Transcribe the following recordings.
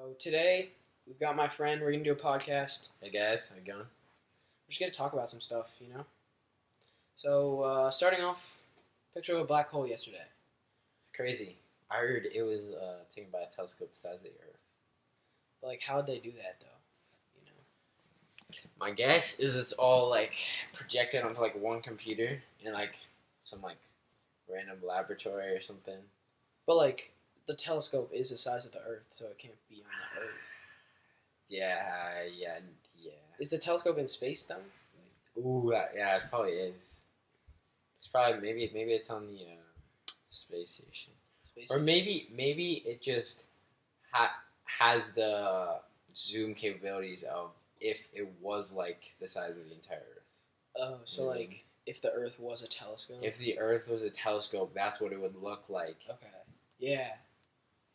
So today we've got my friend. We're gonna do a podcast. Hey guys, how you going? We're just gonna talk about some stuff, you know. So starting off, picture of a black hole yesterday. It's crazy. I heard it was taken by a telescope the size of the Earth. But like, how'd they do that though? You know. My guess is it's all like projected onto like one computer in like some like random laboratory or something. But like, the telescope is the size of the Earth, so it can't be on the Earth. Yeah. Is the telescope in space though? Ooh, yeah, it probably is. It's probably maybe it's on the space station, or maybe it just has the zoom capabilities of if it was like the size of the entire Earth. Oh, so like if the Earth was a telescope. If the Earth was a telescope, that's what it would look like. Okay. Yeah.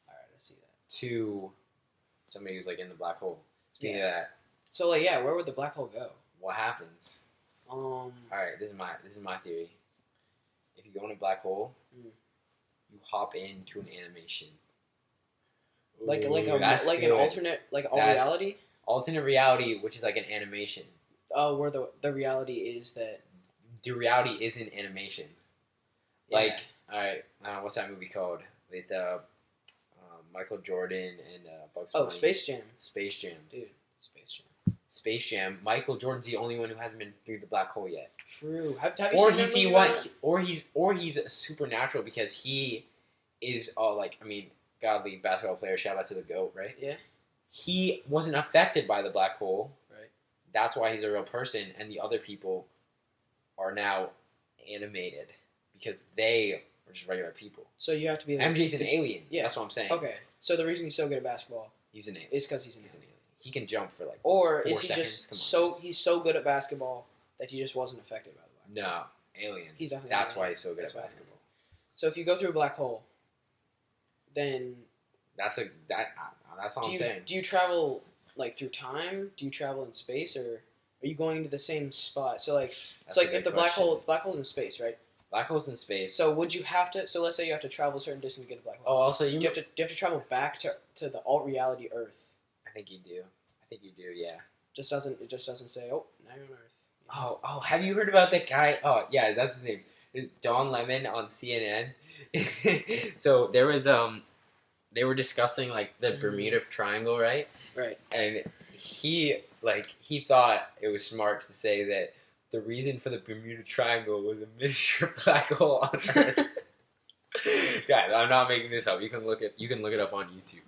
All right, I see that. To somebody who's like in the black hole. Speaking of that, so like, yeah, where would the black hole go? what happens? All right, this is my theory. If you go in a black hole, you hop into an animation. Like Ooh, an alternate reality. Alternate reality, which is like an animation. Oh, where the reality is that the reality is in animation. Yeah. Like, all right, what's that movie called? With Michael Jordan and Bugs Bunny. Oh, Space Jam. Space Jam, dude. Space Jam. Space Jam. Michael Jordan's the only one who hasn't been through the black hole yet. True. Have you seen that movie? Or he's supernatural because he is godly basketball player. Shout out to the GOAT, right? Yeah. He wasn't affected by the black hole. Right. That's why he's a real person, and the other people are now animated because they are just regular people. So you have to be. MJ's an alien. Yeah. That's what I'm saying. Okay. So the reason he's so good at basketball, he's an alien. Is because he's an alien. He can jump for like. Or 4 is he seconds. just he's so good at basketball that he just wasn't affected by the black hole? No, alien. He's definitely. That's why he's so good at why. basketball. So if you go through a black hole, then that's all I'm saying. Do you travel like through time? Do you travel in space, or are you going to the same spot? So like, That's it's like if the black hole's in space, right? Black hole's in space. So would you have to? So let's say you have to travel a certain distance to get a black hole. Oh, also do you have to travel back to the alt reality Earth? I think you do. Yeah. It just doesn't say, oh, now you're on Earth. Oh, have you heard about that guy? Oh, yeah, that's his name. Don Lemon on CNN. So there was they were discussing like the Bermuda Triangle, right? Right. And he thought it was smart to say that the reason for the Bermuda Triangle was a miniature black hole on Earth. Guys, I'm not making this up. You can look it up on YouTube.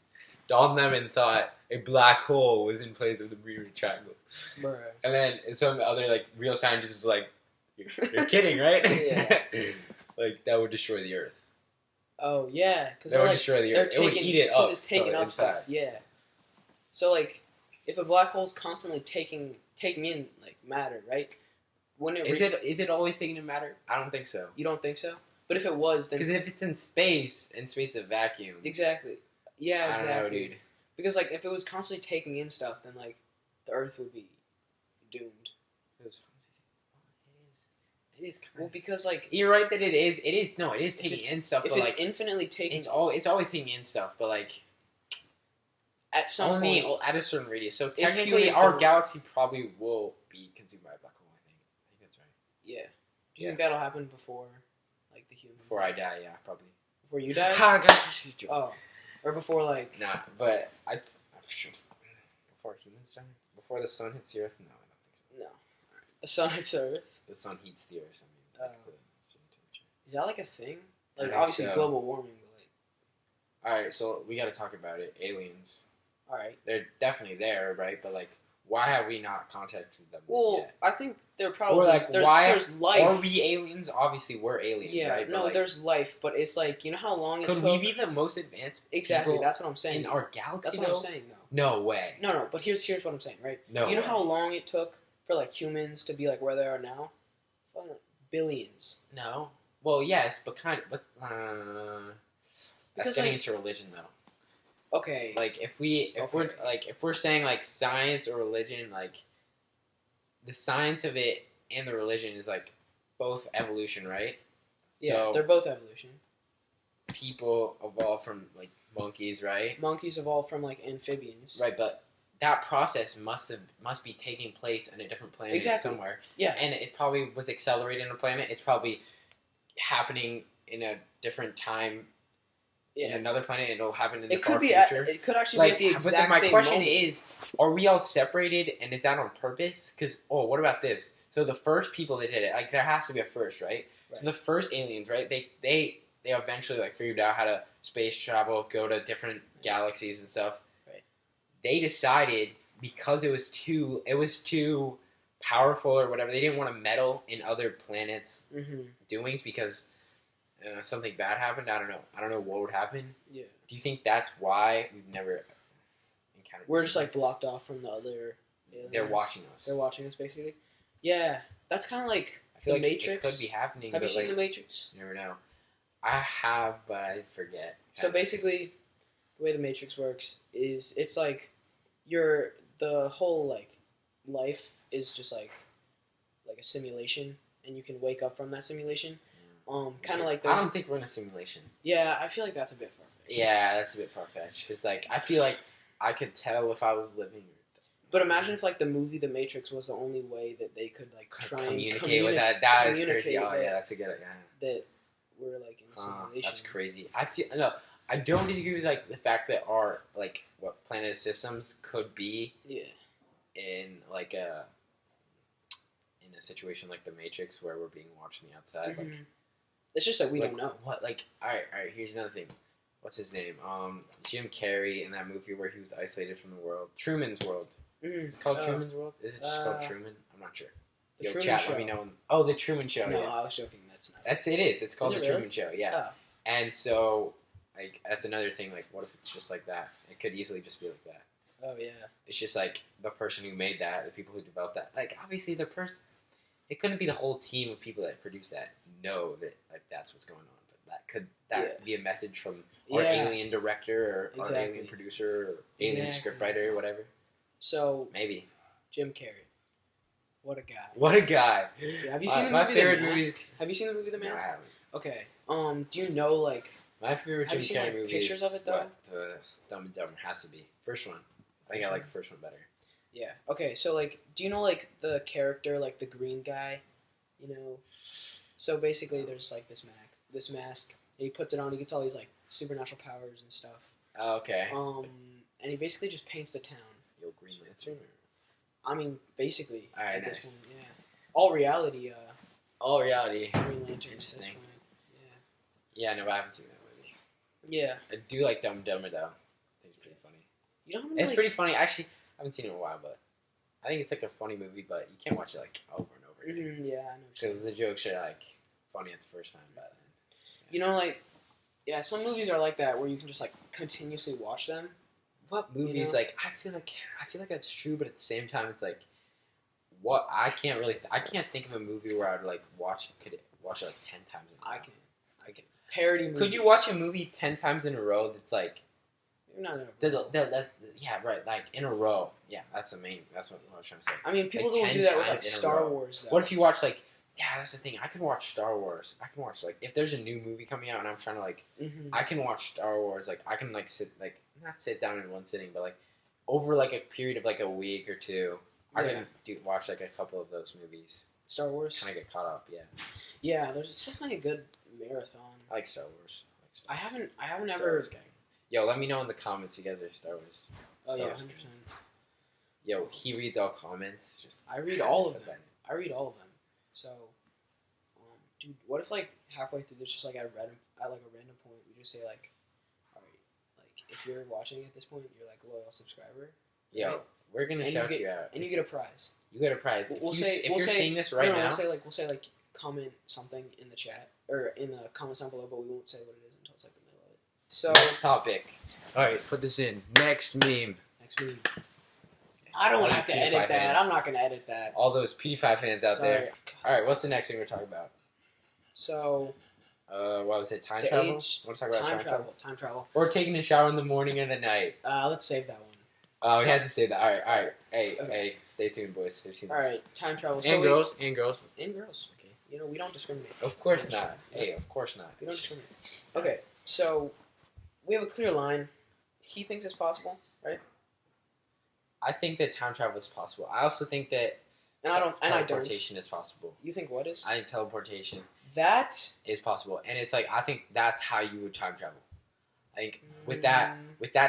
Don Lemon thought a black hole was in place of the Bermuda Triangle. Bruh. And then some other like real scientist was like, "You're kidding, right?" Yeah. Like that would destroy the Earth. Oh yeah, because that would destroy the Earth. It would eat it up. Because it's taking up stuff. Yeah. So like, if a black hole's constantly taking in like matter, right? Wouldn't it? Is it always taking in matter? I don't think so. You don't think so? But if it was, then because if it's in space is a vacuum. Exactly. Yeah, exactly. I don't know, dude. Because like, if it was constantly taking in stuff, then like, the Earth would be doomed. It is kind of... Well, because like... You're right that it is. It is taking in stuff, but if it's like... infinitely taking... It's always taking in stuff, but like... At some point... At a certain radius. So technically, our galaxy probably will be consumed by a black hole, I think. I think that's right. Yeah. Do you think that'll happen before, like, the humans? Before I die, yeah, probably. Before you die? Oh. Or before, like... Nah, but before humans die? Before the sun hits the Earth? No, I don't think so. No. The sun hits the Earth? The sun heats the Earth. Is that like a thing? Like, obviously global warming, but like... Alright, so we gotta talk about it. Aliens. Alright. They're definitely there, right? But like, why have we not contacted them yet? I think they're probably... Or like, there's life. Are we aliens? Obviously, we're aliens, right? No, like, there's life, but it's like, you know how long it took... Could we be the most advanced Exactly, that's what I'm saying. In our galaxy, That's what I'm saying, though. No way. No, but here's what I'm saying, right? No You know how long it took for, like, humans to be, like, where they are now? Billions. No. Well, yes, but that's Because, getting like, into religion, though. Okay. Like, if we're saying, like, science or religion, like, the science of it and the religion is, like, both evolution, right? Yeah, so they're both evolution. People evolve from, like, monkeys, right? Monkeys evolved from like amphibians. Right, but that process must be taking place on a different planet Exactly. somewhere. Yeah. And it probably was accelerating on a planet. It's probably happening in a different time in another planet. It'll happen in the far future. It could actually be at the exact but same my question moment. is, are we all separated, and is that on purpose? Because what about this? So the first people that did it, like there has to be a first, right? So the first aliens, right? They eventually like figured out how to space travel, go to different galaxies and stuff. Right. They decided because it was too powerful or whatever. They didn't want to meddle in other planets' doings because something bad happened. I don't know what would happen. Yeah. Do you think that's why we've never encountered? We're just like blocked off from the other aliens. They're watching us. They're watching us basically. Yeah, that's kind of like I feel the like Matrix. It could be happening. Have you seen like, the Matrix? You never know. I have, but I forget. So basically, the way the Matrix works is it's like the whole like life is just like a simulation, and you can wake up from that simulation. Kind of like I don't think we're in a simulation. Yeah, I feel like that's a bit far fetched. Yeah, that's a bit far fetched because like I feel like I could tell if I was living. But imagine if like the movie The Matrix was the only way that they could like try communicate and with that. That is crazy. Oh yeah, that's a good idea. That we're like in a simulation. That's crazy. I don't disagree with like the fact that our like what planet systems could be. Yeah. In like in a situation like The Matrix where we're being watched from the outside. Like, it's just that we don't know. What like all right. Here's another thing. What's his name? Jim Carrey in that movie where he was isolated from the world. Truman's World. Is it called Truman's World? Is it just called Truman? I'm not sure. The Truman chat, Show. let me know. Oh, the Truman Show. No, yeah. I was joking. That's not. It is. It's called the Truman Show. Yeah. Oh. And so, like, that's another thing. Like, what if it's just like that? It could easily just be like that. Oh yeah. It's just like the person who made that, the people who developed that. Like, obviously, the person. It couldn't be the whole team of people that produced that know that like that's what's going on. But that be a message from our alien director or our alien producer or alien scriptwriter or whatever. So maybe Jim Carrey. What a guy. What a guy. Yeah, have you seen the movie my favorite The Mask? movies. Have you seen the movie The Mask? No, I haven't. Okay. Do you know like my favorite Jim Carrey movie pictures is of it though? The Dumb and Dumber has to be first one. I think I like the first one better. Yeah. Okay. So like, do you know like the character like the green guy? You know. So basically, there's like this mask. And he puts it on. He gets all these like supernatural powers and stuff. Oh, okay. And he basically just paints the town. Yo, Green Lantern. I mean, basically. All right, at nice. this point, yeah. All reality. Green Lantern. Interesting. Yeah, no, I haven't seen that movie. Yeah. I do like Dumb and Dumber though. I think it's pretty funny. You know how many, it's pretty funny. Actually, I haven't seen it in a while, but I think it's like a funny movie. But you can't watch it like over and over again. Yeah, I know. Because the jokes are like funny at the first time. By then, you know, like some movies are like that where you can just like continuously watch them. What movies like I feel like that's true, but at the same time, it's like what I can't think of a movie where I'd like watch it like 10 times. I can. Parody movies. Could you watch a movie 10 times in a row? That's like not in a row. Yeah, right. Like in a row. Yeah, that's what I was trying to say. I mean, people like don't do that with like Star Wars. Though. What if you watch like? Yeah, that's the thing. I can watch Star Wars. I can watch like if there's a new movie coming out and I'm trying to like, I can watch Star Wars. Like I can like not sit down in one sitting, but like over like a period of like a week or two, I can watch like a couple of those movies. Star Wars. Kind of get caught up. Yeah. Yeah, there's definitely a good marathon. I like Star Wars. I haven't Star ever. Wars gang. Yo, let me know in the comments if you guys are Star Wars. Oh yeah, 100%. Yo, he reads all comments. I read all of them. So, dude, what if like halfway through this, just like at like a random point, we just say like, all right, like if you're watching at this point, you're like a loyal subscriber. Yo, right? We're gonna shout you out, and you get a prize. You get a prize. We'll if you're say, seeing this right now, we'll say like comment something in the chat or in the comments down below, but we won't say what it is until it's like the middle of it. So next topic. All right, put this in. Next meme. I don't have to edit that. Fans. I'm not gonna edit that. All those PewDiePie fans out there. All right, what's the next thing we're talking about? So. What was it? Time travel. Want to talk about Time travel. Or taking a shower in the morning and the night. Let's save that one. Oh, we had to say that. All right. Hey, stay tuned, boys. Stay tuned. All right, time travel. And girls. Okay. You know, we don't discriminate. Of course not. Hey, of course not. We don't discriminate. Okay, so we have a clear line. He thinks it's possible, right? I think that time travel is possible. I also think that teleportation is possible. You think what is? I think teleportation That is possible, and it's like I think that's how you would time travel. I think with that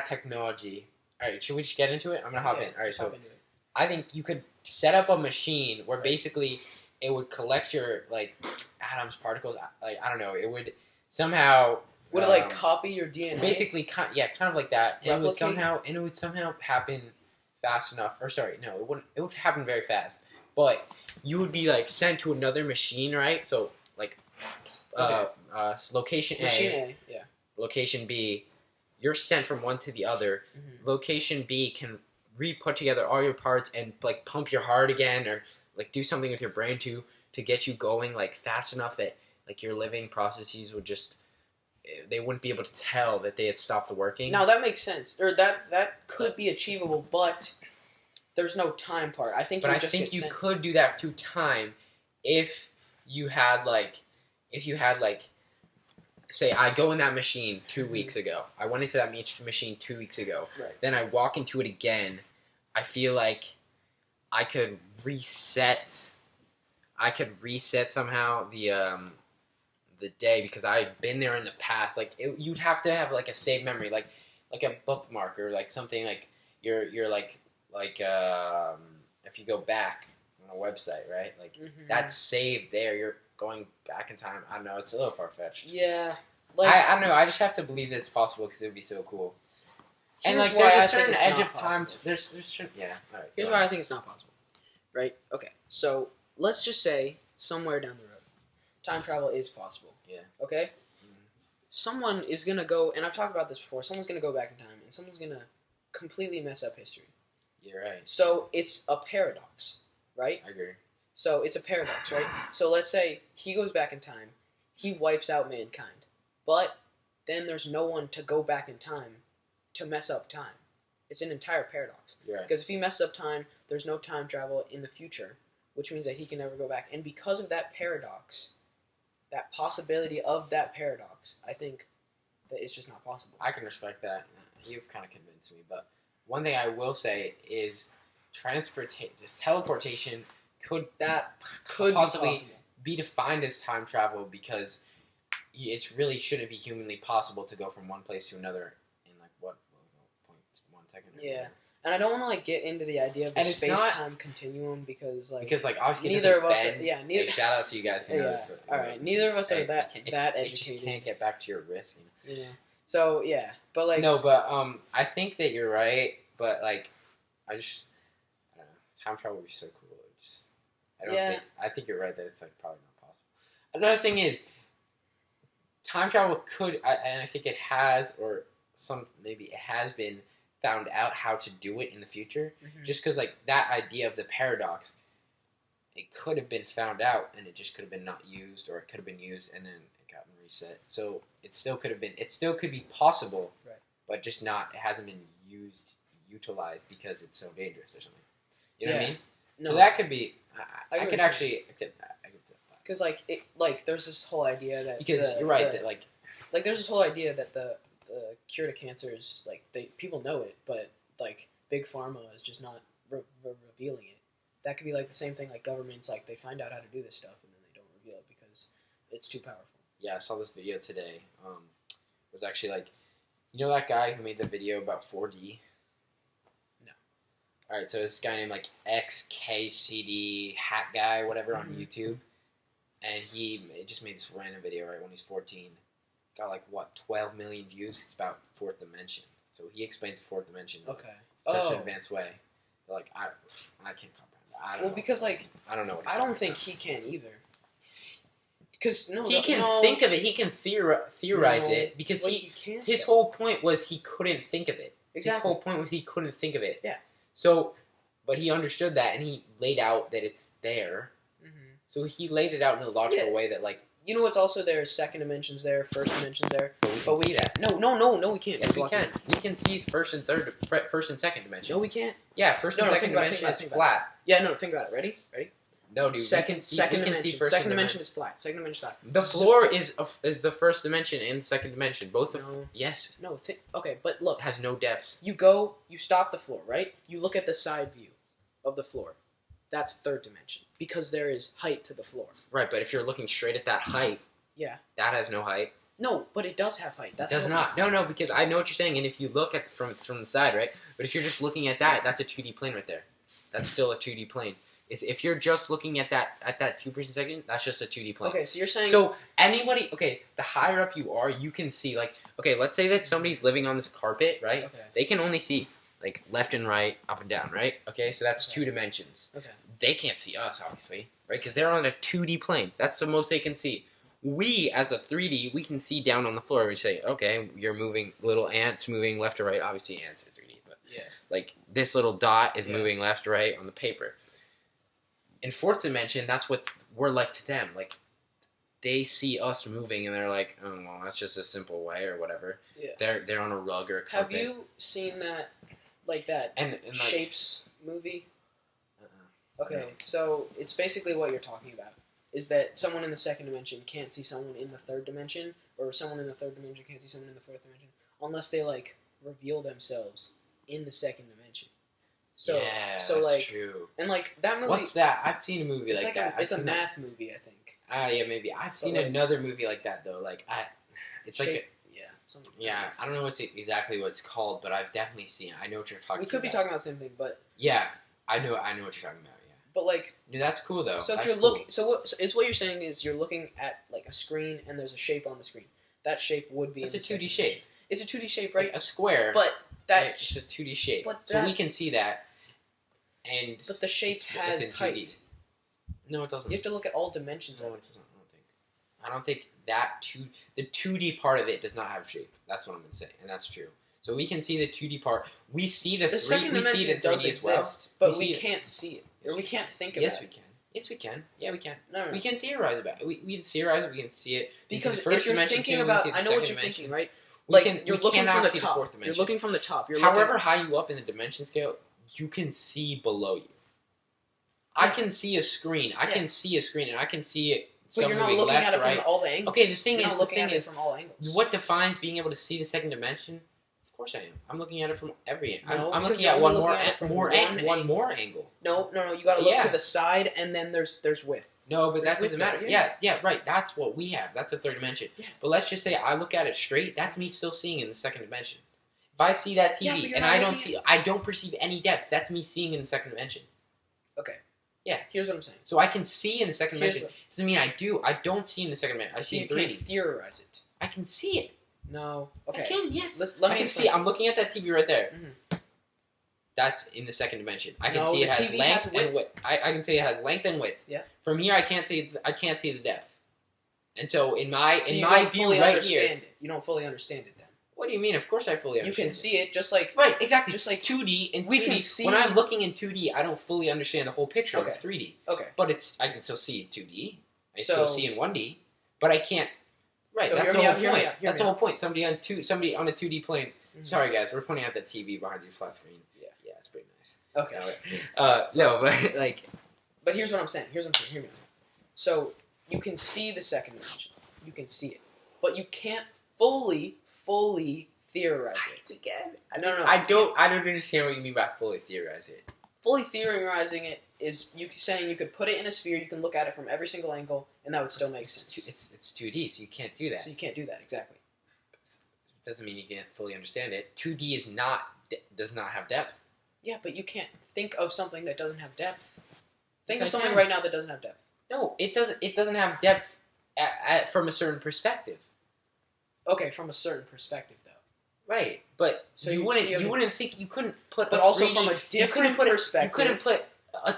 technology. All right, should we just get into it? I'm gonna hop in. All right, so I think you could set up a machine where basically it would collect your like atoms, particles. Like I don't know, it would somehow. Would it like copy your DNA? Basically, kind of like that. And it would somehow happen fast enough. Or sorry, no, it wouldn't. It would happen very fast. But you would be like sent to another machine, right? So like, location A, yeah. Location B, you're sent from one to the other. Mm-hmm. Location B can re-put together all your parts and like pump your heart again, or like do something with your brain to get you going like fast enough that like your living processes would just. They wouldn't be able to tell that they had stopped working. Now that makes sense, or that could be achievable, but there's no time part. I think. But I think you could do that through time, if you had like, say I go in that machine 2 weeks ago. I went into that machine 2 weeks ago. Right. Then I walk into it again. I feel like I could reset. Somehow the day because I've been there in the past. Like you'd have to have like a saved memory, like a bookmark or like something like you're like if you go back on a website, right? Like that's saved there. You're going back in time. I don't know. It's a little far fetched. Yeah. Like, I don't know. I just have to believe that it's possible because it would be so cool. And like there's a certain edge of time. There's certain, yeah. All right. Here's why I think it's not possible. Right. Okay. So let's just say somewhere down the road. Time travel is possible. Yeah. Okay? Mm-hmm. Someone is going to go, and I've talked about this before, someone's going to go back in time, and someone's going to completely mess up history. You're right. So it's a paradox, right? I agree. So it's a paradox, right? So let's say he goes back in time, he wipes out mankind, but then there's no one to go back in time to mess up time. It's an entire paradox. You're right. Because if he messes up time, there's no time travel in the future, which means that he can never go back. And because of that paradox, that possibility of that paradox, I think that it's just not possible. I can respect that. You've kind of convinced me. But one thing I will say is teleportation could possibly be defined as time travel because it really shouldn't be humanly possible to go from one place to another in like what 0.1 second. Yeah. And I don't want to like get into the idea of the space-time continuum because obviously neither of us. Hey, shout out to you guys who know this. All right, neither of us are that educated. You just can't get back to your risk. You know? Yeah. So yeah, but like I think that you're right, but like I don't know. Time travel would be so cool. I think you're right that it's like probably not possible. Another thing is time travel could, and I think it has, or maybe it has been. Found out how to do it in the future, just because like that idea of the paradox, it could have been found out and it just could have been not used, or it could have been used and then it got reset. So it still could be possible, right? But just not. It hasn't been utilized because it's so dangerous or something. You know what I mean? No. So that could be. I could actually accept that. I could accept that because there's this whole idea that you're right that there's this whole idea that the cure to cancer is people know it, but like big pharma is just not revealing it. That could be like the same thing. Like governments, like they find out how to do this stuff and then they don't reveal it because it's too powerful. Yeah, I saw this video today. It was actually like, you know that guy who made the video about 4D? No. All right, so this guy named like XKCD Hat Guy, whatever, on YouTube, and he just made this random video right when he's 14. Got like 12 million views. It's about fourth dimension. So he explains the fourth dimension. Okay. Such an advanced way. Like I can't comprehend that. I don't know. Because like I don't know. I don't think he can either. Because he can think of it. He can theorize it because his whole point was he couldn't think of it. Exactly. His whole point was he couldn't think of it. Yeah. So, but he understood that and he laid out that it's there. Mm-hmm. So he laid it out in a logical way that like. You know what's also there? Second dimension's there, first dimension's there. But we can't. No, we can't. Yes, we can. We can see first and second dimension. No, we can't. Yeah, first and second dimension is flat. Yeah, no, think about it. Ready? No, dude. Second dimension. Second dimension is flat. The floor is the first dimension and the second dimension. Both No. yes. No. Okay, but look. It has no depth. You stop the floor, right? You look at the side view of the floor. That's third dimension because there is height to the floor. Right, but if you're looking straight at that height, yeah, that has no height. No, but it does have height. It does not. No, because I know what you're saying. And if you look at from the side, right? But if you're just looking at that, that's a 2D plane right there. That's still a 2D plane. If you're just looking at that 2% second, that's just a 2D plane. Okay, so you're saying the higher up you are, you can see let's say that somebody's living on this carpet, right? Okay. They can only see left and right, up and down, right? Okay, so that's 2 dimensions. Okay. They can't see us, obviously, right? Because they're on a 2D plane. That's the most they can see. We, as a 3D, we can see down on the floor. We say, okay, you're moving, little ants moving left or right. Obviously, ants are 3D, but this little dot is moving left or right on the paper. In fourth dimension, that's what we're like to them. They see us moving, and they're like, oh, well, that's just a simple way or whatever. Yeah. They're on a rug or a carpet. Have you seen that, and Shapes movie? Okay, no. So it's basically what you're talking about. Is that someone in the second dimension can't see someone in the third dimension, or someone in the third dimension can't see someone in the fourth dimension, unless they reveal themselves in the second dimension. So, that's true. And that movie. What's that? I've seen a movie like that. It's a math movie, I think. Yeah, maybe I've seen another movie like that though. It's I don't know exactly what it's called, but I've definitely seen it. I know what you're talking about. We could be talking about the same thing, but yeah, I know what you're talking about. But dude, that's cool though. So if you're looking, what you're saying is you're looking at a screen and there's a shape on the screen. That shape would be. It's a 2D shape. It's a 2D shape, right? A square. But it's a 2D shape. So we can see that. But the shape has height. No, it doesn't. You have to look at all dimensions. No, it doesn't. I don't think the 2D part of it does not have shape. That's what I'm gonna say, and that's true. So we can see the 2D part. We see the second dimension. It does exist, but we can't see it. Or we can't think about it. Yes, we can. Yes, we can. Yeah, we can. No. We can theorize about it. We theorize it. We can see it. Because if you're thinking about, I know what you're thinking, right? You're looking from the top. You're looking from the top. However high you up in the dimension scale, you can see below you. I can see a screen. I can see a screen, and I can see it. But you're not looking at it from all the angles. Okay, the thing is, from all angles. What defines being able to see the second dimension? Of course I am. I'm looking at it from every angle. No, I'm looking at one more angle. No. You got to look to the side, and then there's width. No, but that doesn't matter. Yeah, right. That's what we have. That's the third dimension. Yeah. But let's just say I look at it straight. That's me still seeing in the second dimension. If I see that TV and I don't perceive any depth, that's me seeing in the second dimension. Okay. Yeah. Here's what I'm saying. So I can see in the second dimension. Doesn't mean I do. I don't see in the second dimension. I see in 3D. You can't theorize it. I can see it. No. Okay. I can, yes. Let me I can see. I'm looking at that TV right there. Mm-hmm. That's in the second dimension. I can see it has length and width. I can see it has length and width. Yeah. From here, I can't see the depth. And so in my view right here, you don't fully understand it then. What do you mean? Of course I fully understand. You can see it just like right, exactly. Just like 2D and we 2D. can see when I'm looking in 2D, I don't fully understand the whole picture of 3D. Okay. But I can still see in 2D. I still see in 1D, but I can't. Right, so that's the whole point. That's the whole point. Somebody on a 2D plane. Mm-hmm. Sorry guys, we're pointing out that TV behind your flat screen. Yeah, it's pretty nice. Okay. No, but like. But here's what I'm saying. Hear me out. So you can see the second dimension. You can see it, but you can't fully theorize it. Again, No. I don't understand what you mean by fully theorize it. Fully theorizing it is you saying you could put it in a sphere. You can look at it from every single angle, and that would still make sense. It's 2D, so you can't do that. So you can't do that exactly. Doesn't mean you can't fully understand it. 2D does not have depth. Yeah, but you can't think of something that doesn't have depth. Think of something right now that doesn't have depth. No, it doesn't. It doesn't have depth from a certain perspective. Okay, from a certain perspective, though. Right, but so you wouldn't think you couldn't put. But also from a different perspective, you couldn't put.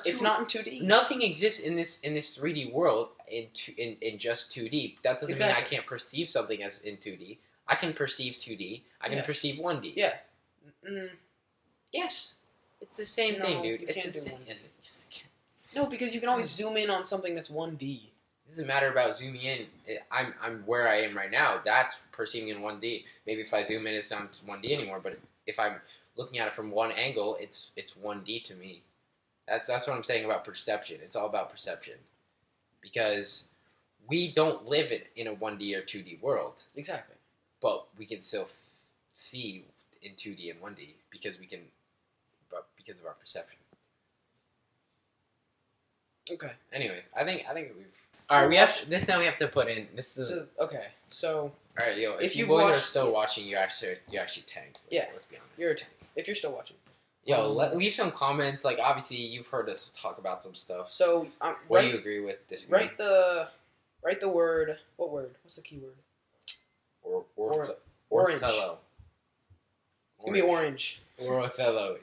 It's not in 2D. Nothing exists in this 3D world in just 2D. That doesn't mean I can't perceive something as in 2D. I can perceive 2D. I can perceive 1D. Yeah. Yes. It's the same thing, dude. You can't do 1D. Yes, it can. No, because you can always zoom in on something that's 1D. It doesn't matter about zooming in. I'm where I am right now. That's perceiving in 1D. Maybe if I zoom in, it's not 1D anymore. But if I'm looking at it from one angle, it's 1D to me. That's what I'm saying about perception. It's all about perception. Because we don't live in a 1D or 2D world. Exactly. But we can still see in 2D and 1D because of our perception. Okay. Anyways, I think we've. All right, we have this. Now we have to put in. This is okay. So all right, yo. If you boys are still watching, you're actually tanked. Let's be honest. You're a tank. If you're still watching. Yo, leave some comments. Like, obviously, you've heard us talk about some stuff. So, what do you agree with? Disagree? Write the word. What word? What's the key word? Orange. Orthello. It's gonna be orange. Or Othello.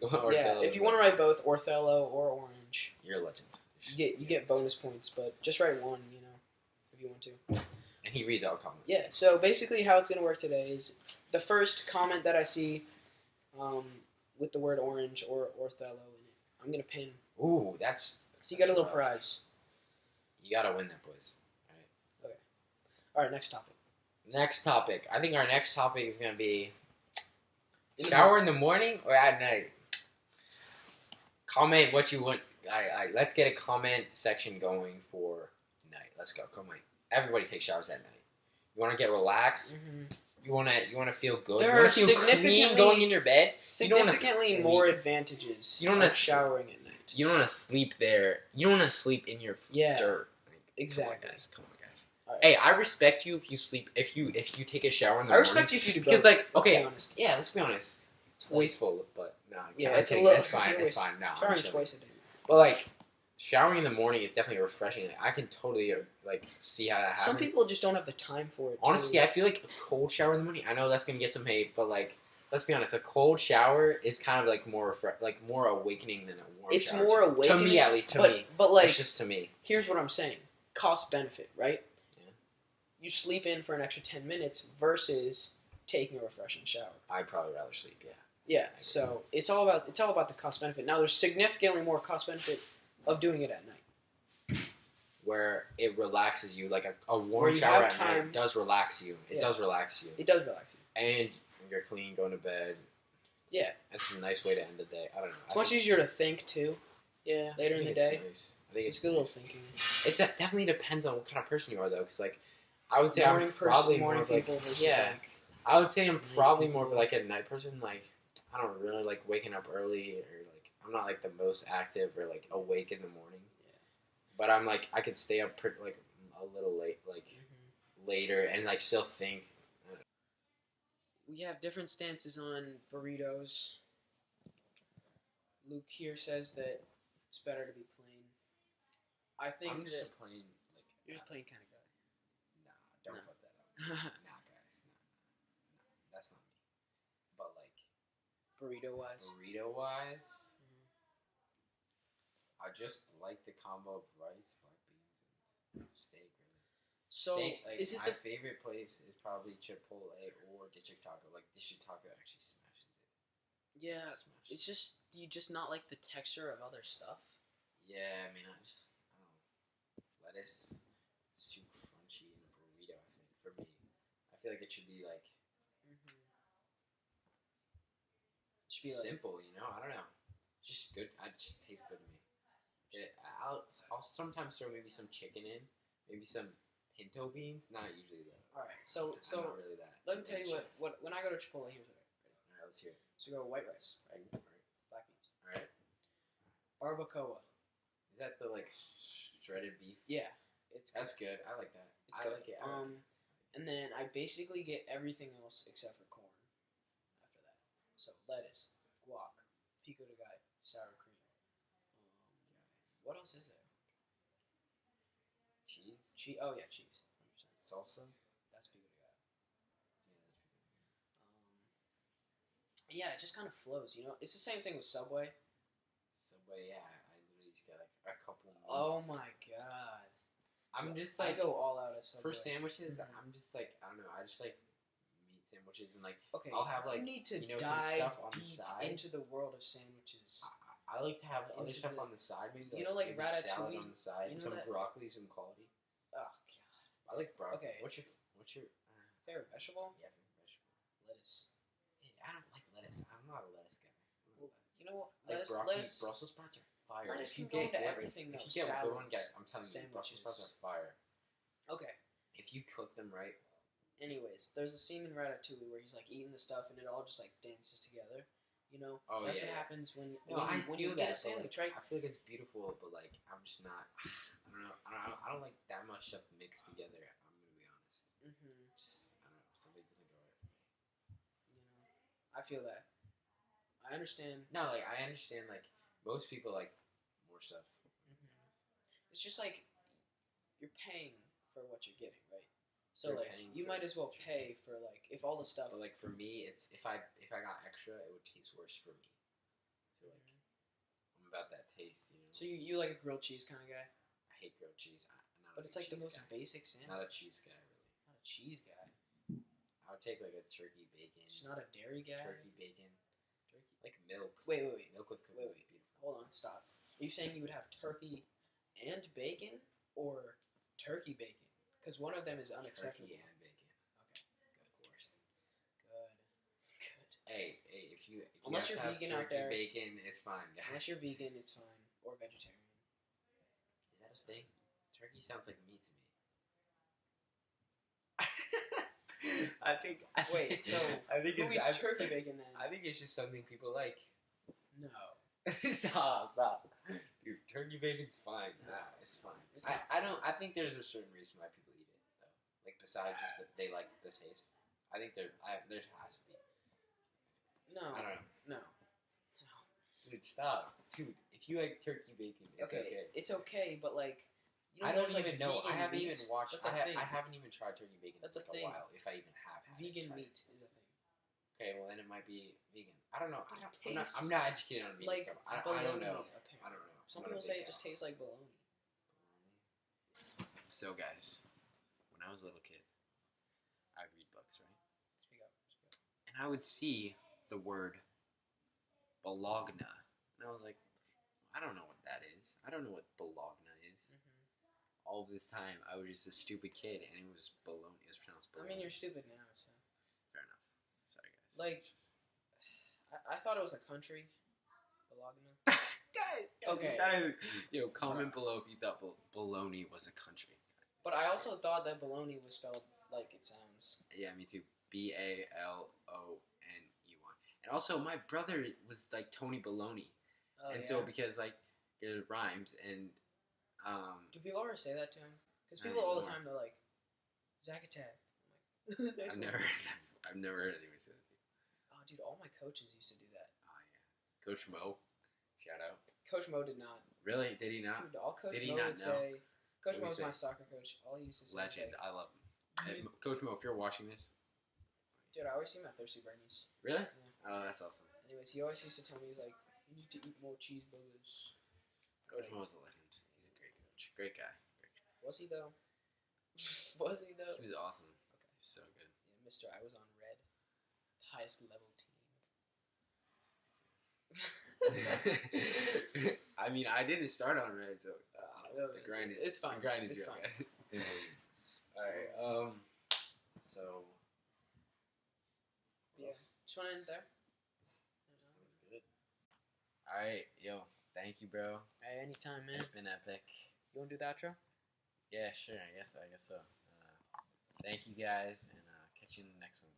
If you want to write both Orthello or orange, you're a legend. You get bonus points, but just write one. If you want to. And he reads all comments. Yeah. So basically, how it's gonna work today is the first comment that I see. With the word orange or Othello in it. I'm going to pin. Ooh, that's... So you got a little prize. You got to win that, boys. All right. Okay. All right, next topic. Next topic. I think our next topic is going to be shower in the morning or at night? Comment what you want. Let's get a comment section going for night. Let's go. Come on. Everybody takes showers at night. You want to get relaxed? Mm-hmm. You want to feel good. There you want are to feel clean going in your bed. Significantly more advantages. You don't want to showering at night. You don't want to sleep there. You don't want to sleep in your dirt. Exactly. Come on, guys. Right. Hey, I respect you if you sleep. If you take a shower in the morning. I respect you if you do both. Because let's be honest. Yeah, let's be honest. It's wasteful, but no. Yeah, it's fine. It's fine. No, showering twice a day. But showering in the morning is definitely refreshing. I can totally see how that happens. Some people just don't have the time for it. Honestly, I feel like a cold shower in the morning. I know that's gonna get some hate, but let's be honest. A cold shower is kind of more more awakening than a warm shower. It's more awakening to me, at least. To me, but it's just to me. Here's what I'm saying: cost benefit, right? Yeah. You sleep in for an extra 10 minutes versus taking a refreshing shower. I'd probably rather sleep. Yeah. Yeah. So it's all about the cost benefit. Now, there's significantly more cost benefit of doing it at night. Where it relaxes you, a warm shower at night does relax you. It does relax you. It does relax you. And when you're clean, going to bed. Yeah. That's a nice way to end the day. I don't know. It's much easier to think, too. Yeah. Later in the day. Nice. I think it's good little thinking. It definitely depends on what kind of person you are, though. Because, I would say I'm probably more of I would say I'm probably more of a night person. I don't really like waking up early, or I'm not the most active or awake in the morning. Yeah. But I'm I could stay up a little late, later, and still think. We have different stances on burritos. Luke here says that it's better to be plain. I think I'm just a plain you're just a plain kind of guy. Nah, don't put that on. Nah, guys, nah, that's not me. But burrito wise, I just like the combo of rice, black beans, and steak. Really. So steak, is it my favorite place is probably Chipotle or District Taco. District Taco actually smashes it. Yeah, it's just do you just not like the texture of other stuff? Yeah, I mean, I don't know. Lettuce is too crunchy in a burrito. I think for me, I feel like it should be should be simple. I don't know. Just good. It just tastes good to me. I'll sometimes throw maybe some chicken in, maybe some pinto beans. Not usually though. All right, so not really that. Let me tell you what when I go to Chipotle, here's what I do. All right, let's hear it. So go white rice, right? All right. Black beans. All right. Barbacoa. Is that the shredded beef? Yeah, that's good. I like that. I like it. And then I basically get everything else except for corn. After that, so lettuce, guac, pico de gallo, sour cream. What else is there? Cheese. Oh yeah, cheese. 100%. Salsa. That's pico de gallo. Yeah, Yeah, that's pico de gallo. it just kind of flows. It's the same thing with Subway. Yeah, I literally just got a couple. Meats. Oh my god. I'm just I go all out at Subway. For sandwiches. Mm-hmm. I'm just I don't know. I just like meat sandwiches and okay. I'll have you need to some stuff on the side into the world of sandwiches. I like to have other stuff on the side, maybe maybe ratatouille salad on the side, some broccoli, some quality. Oh god, I like broccoli. Okay, what's your favorite vegetable? Yeah, favorite vegetable. Lettuce. Yeah, I don't like lettuce. I'm not a lettuce guy. Well, you know what? Brussels sprouts are fire. Lettuce If you can go get into good- everything, though. If you get good one, Salads, guys, I'm telling you, Brussels sprouts sandwiches. are fire. Okay. If you cook them right, Anyways, there's a scene in Ratatouille where he's like eating the stuff and it all just like dances together. You know, Oh, that's yeah, what yeah. happens when no, when, I you, when feel you that. get a sandwich, but, like, right? I feel like it's beautiful, but like I'm just not. I don't know. I don't like that much stuff mixed together. I'm gonna be honest. Mm-hmm. Just I don't know. Something doesn't go right for me. You know, I feel that. I understand. No, like I understand. Like most people like more stuff. Mm-hmm. It's just like you're paying for what you're getting, right? So You're like paying you for might as well what you're pay for like if all the stuff. But like for me, it's if I got extra, it would taste worse for me. So like I'm about that taste, you know. So you like a grilled cheese kind of guy, I hate grilled cheese. I'm not a but big it's like the cheese most guy. basic sandwich. Not a cheese guy, really. Not a cheese guy. I would take like a turkey bacon. Just not a dairy guy. Turkey bacon. Turkey. Like milk. Wait. Milk with cookies. Wait. Is beautiful. Hold on. Stop. Are you saying you would have turkey and bacon, or turkey bacon? Because one of them is unacceptable. Turkey and bacon. Okay. Of course. Good. Hey, if you Unless have you're to have vegan out turkey, there. bacon, it's fine, guys. Unless you're vegan, it's fine, or vegetarian. Is that a thing? Turkey sounds like meat to me. I think. Wait. So I think who it's eats turkey bacon then? I think it's just something people like. No. Stop. Dude, turkey bacon's fine. No, Nah, it's fine. it's not. I don't. I think there's a certain reason why people eat it though. Like besides just that they like the taste. I think there has to be. No. I don't know. No. Dude, stop. Dude, if you like turkey bacon, it's okay. It's okay, but like. You know, I don't there's, like, even know. I vegan haven't meat. even watched. That's a thing. I haven't even tried turkey bacon That's in a like thing. a while. If I even have. Vegan tried meat it. is a thing. Okay, well then it might be vegan. I don't know. Tastes I'm not educated on vegan like stuff. I don't bologna, know. apparently. I don't know. Some I'm not people a say big it just guy. tastes like bologna. So guys, when I was a little kid, I would read books, right? Speak up. And I would see the word Bologna, and I was like, I don't know what that is. I don't know what Bologna is. Mm-hmm. All this time, I was just a stupid kid, and it was bologna. It was pronounced I bologna. mean, you're stupid now, so. Fair enough. Sorry, guys. Like- Just- I thought it was a country. Bologna. guys, Okay. that is, yo, comment below if you thought bologna was a country. But I also thought that bologna was spelled like it sounds. Yeah, me too. Baloney. And also, my brother was like Tony Baloney, Oh, and yeah. so because like it rhymes and Do people ever say that to him? Because Not people all the anymore. time they're like, Zach Attack. I'm like, nice I've one. never heard anyone say that. Oh, dude, all my coaches used to do that. Oh yeah, Coach Mo, shout out. Coach Mo did not. Really? Did he not? Dude, all Coach Did he Mo not would know? say. Coach What did Mo he was say? my soccer coach. All he used to say Legend. was I love him. like, Hey, Coach Mo, if you're watching this, dude, I always see him at Thirsty Bernie's. really? Oh, that's awesome. Anyways, he always used to tell me, he's like, you need to eat more cheeseburgers. Coach Like, Mo is a legend. He's a great coach. Great guy. was he though? Was he though? He was awesome. Okay. He's so good. Yeah, Mister, I was on red. The highest level team. I mean, I didn't start on red, so the grind is. It's fine. The grind is It's real, fine. guys. All right. So. Yeah. Just want to end there? Sounds good. All right, yo. Thank you, bro. Hey, anytime, man. It's been epic. You want to do the outro? Yeah, sure. I guess so. Thank you guys, and catch you in the next one.